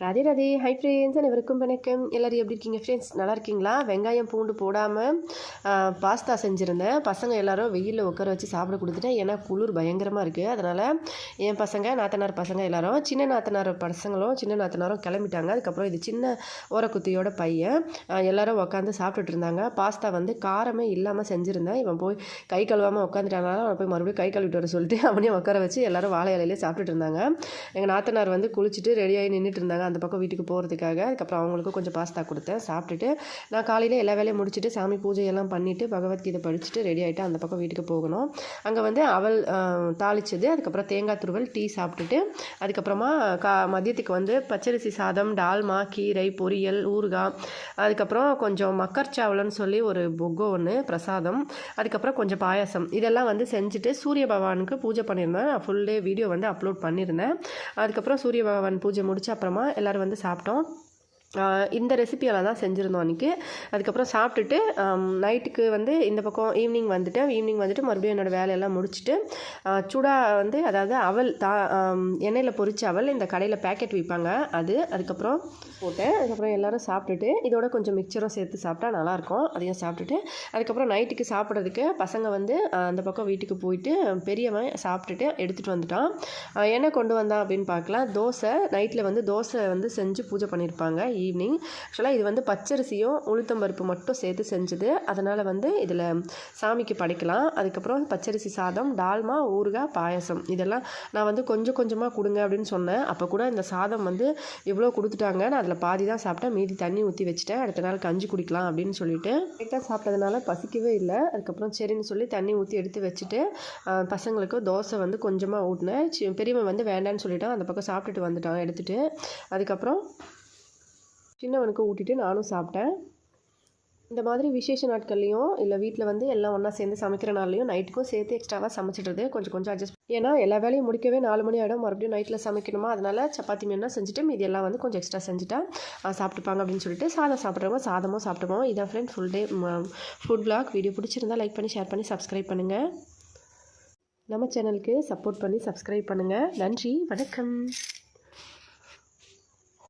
Radhe Radhe. Hi friends, அனைவருக்கும் வணக்கம். எல்லோரும் எப்படி இருக்கீங்க ஃப்ரெண்ட்ஸ்? நல்லா இருக்கீங்களா? வெங்காயம் பூண்டு போடாமல் பாஸ்தா செஞ்சுருந்தேன். பசங்க எல்லோரும் வெயிலில் உட்கார வச்சு சாப்பிட கொடுத்துட்டேன். ஏன்னா குளிர் பயங்கரமாக இருக்குது. அதனால் என் பசங்க, நாத்தனார் பசங்க எல்லோரும், சின்ன நாத்தனார் பசங்களும் சின்ன நாத்தனாரும் கிளம்பிட்டாங்க. அதுக்கப்புறம் இது சின்ன ஓரக்குத்தியோட பையன் எல்லோரும் உட்காந்து சாப்பிட்டுட்டு இருந்தாங்க. பாஸ்தா வந்து காரமே இல்லாமல் செஞ்சுருந்தேன். இவன் போய் கை கழுவாமல் உட்காந்துட்டானால அவன் போய் மறுபடியும் கை கழுவிட்டு வர சொல்லிட்டு அவனையும் உட்கார வச்சு எல்லோரும் வாழை இலையிலே சாப்பிட்டுட்டு இருந்தாங்க. எங்கள் நாத்தனார் வந்து குளிச்சுட்டு ரெடியாகி நின்றுட்டு இருந்தாங்க அந்த பக்கம் வீட்டுக்கு போகிறதுக்காக. அதுக்கப்புறம் அவங்களுக்கும் கொஞ்சம் பாஸ்தா கொடுத்தேன். சாப்பிட்டுட்டு நான் காலையில் எல்லா வேலையும் முடிச்சுட்டு சாமி பூஜையெல்லாம் பண்ணிவிட்டு பகவத்கீதை படிச்சுட்டு ரெடி ஆகிட்டு அந்த பக்கம் வீட்டுக்கு போகணும். அங்கே வந்து அவல் தாளிச்சது, அதுக்கப்புறம் தேங்காய் துருவல், டீ சாப்பிட்டுட்டு அதுக்கப்புறமா மதியத்துக்கு வந்து பச்சரிசி சாதம், டால்மா, கீரை, பொரியல், ஊறுகாய், அதுக்கப்புறம் கொஞ்சம் மக்கர்ச்சாவலன்னு சொல்லி ஒரு பொக்கோ ஒன்று பிரசாதம், அதுக்கப்புறம் கொஞ்சம் பாயாசம், இதெல்லாம் வந்து செஞ்சுட்டு சூரிய பகவானுக்கு பூஜை பண்ணியிருந்தேன். ஃபுல் டே வீடியோ வந்து அப்லோட் பண்ணியிருந்தேன். அதுக்கப்புறம் சூரிய பகவான் பூஜை முடிச்சு அப்புறமா எல்லோரும் வந்து சாப்பிட்டோம். இந்த ரெசிபியெல்லாம் தான் செஞ்சுருந்தோம் அன்றைக்கி. அதுக்கப்புறம் சாப்பிட்டுட்டு நைட்டுக்கு வந்து இந்த பக்கம் ஈவினிங் வந்துட்டு மறுபடியும் என்னோடய வேலையெல்லாம் முடிச்சுட்டு சுடா வந்து அதாவது அவல் எண்ணெயில் பொரிச்ச அவல் இந்த கடையில் பேக்கெட் விற்பாங்க அது, அதுக்கப்புறம் போட்டேன். அதுக்கப்புறம் எல்லோரும் சாப்பிட்டுட்டு இதோட கொஞ்சம் மிக்சரும் சேர்த்து சாப்பிட்டா நல்லாயிருக்கும். அதையும் சாப்பிட்டுட்டு அதுக்கப்புறம் நைட்டுக்கு சாப்பிட்றதுக்கு பசங்க வந்து அந்த பக்கம் வீட்டுக்கு போயிட்டு பெரியவன் சாப்பிட்டுட்டு எடுத்துகிட்டு வந்துட்டான். என்ன கொண்டு வந்தான் அப்படின்னு பார்க்கலாம். தோசை நைட்டில் வந்து தோசை வந்து செஞ்சு பூஜை பண்ணியிருப்பாங்க ஈவினிங். ஆக்சுவலாக இது வந்து பச்சரிசியும் உளுத்தம்பருப்பு மட்டும் சேர்த்து செஞ்சது, அதனால் வந்து இதில் சாமிக்கு படைக்கலாம். அதுக்கப்புறம் பச்சரிசி சாதம், டால்மா, ஊறுகாய், பாயசம், இதெல்லாம் நான் வந்து கொஞ்சம் கொஞ்சமாக கொடுங்க அப்படின்னு சொன்னேன். அப்போ கூட இந்த சாதம் வந்து இவ்வளோ கொடுத்துட்டாங்க. நான் அதில் பாதி தான் சாப்பிட்டேன், மீதி தண்ணி ஊற்றி வச்சுட்டேன். அடுத்த நாள் கஞ்சி குடிக்கலாம் அப்படின்னு சொல்லிட்டு கரெக்டாக சாப்பிட்டதுனால பசிக்கவே இல்லை. அதுக்கப்புறம் சரின்னு சொல்லி தண்ணி ஊற்றி எடுத்து வச்சுட்டு பசங்களுக்கு தோசை வந்து கொஞ்சமாக ஊட்டினேன். பெரியவன் வந்து வேண்டான்னு சொல்லிட்டான், அந்த பக்கம் சாப்பிட்டுட்டு வந்துட்டான் எடுத்துகிட்டு. அதுக்கப்புறம் சின்னவனுக்கு ஊட்டிட்டு நானும் சாப்பிட்டேன். இந்த மாதிரி விசேஷ நாட்கள்லையும் இல்லை வீட்டில் வந்து எல்லாம் ஒன்றா சேர்ந்து சமைக்கிற நாள்லையும் நைட்டுக்கும் சேர்த்து எக்ஸ்ட்ராவாக சமைச்சிடுறது கொஞ்சம் அட்ஜஸ்ட். ஏன்னா எல்லா வேலையும் முடிக்கவே 4 மணி ஆகிடும், மறுபடியும் நைட்டில் சமைக்கணுமா, அதனால் சப்பாத்தி மீனா செஞ்சுட்டு மீதி எல்லாம் வந்து கொஞ்சம் எக்ஸ்ட்ரா செஞ்சுட்டா சாப்பிட்டுப்பாங்க அப்படின்னு சொல்லிட்டு சாதம் சாப்பிட்றவங்க சாதமும் சாப்பிட்டுப்போம். இதான் friend full day food blog. Video பிடிச்சிருந்தா லைக் பண்ணி ஷேர் பண்ணி சப்ஸ்கிரைப் பண்ணுங்கள். நம்ம சேனலுக்கு சப்போர்ட் பண்ணி சப்ஸ்கிரைப் பண்ணுங்கள். நன்றி, வணக்கம்.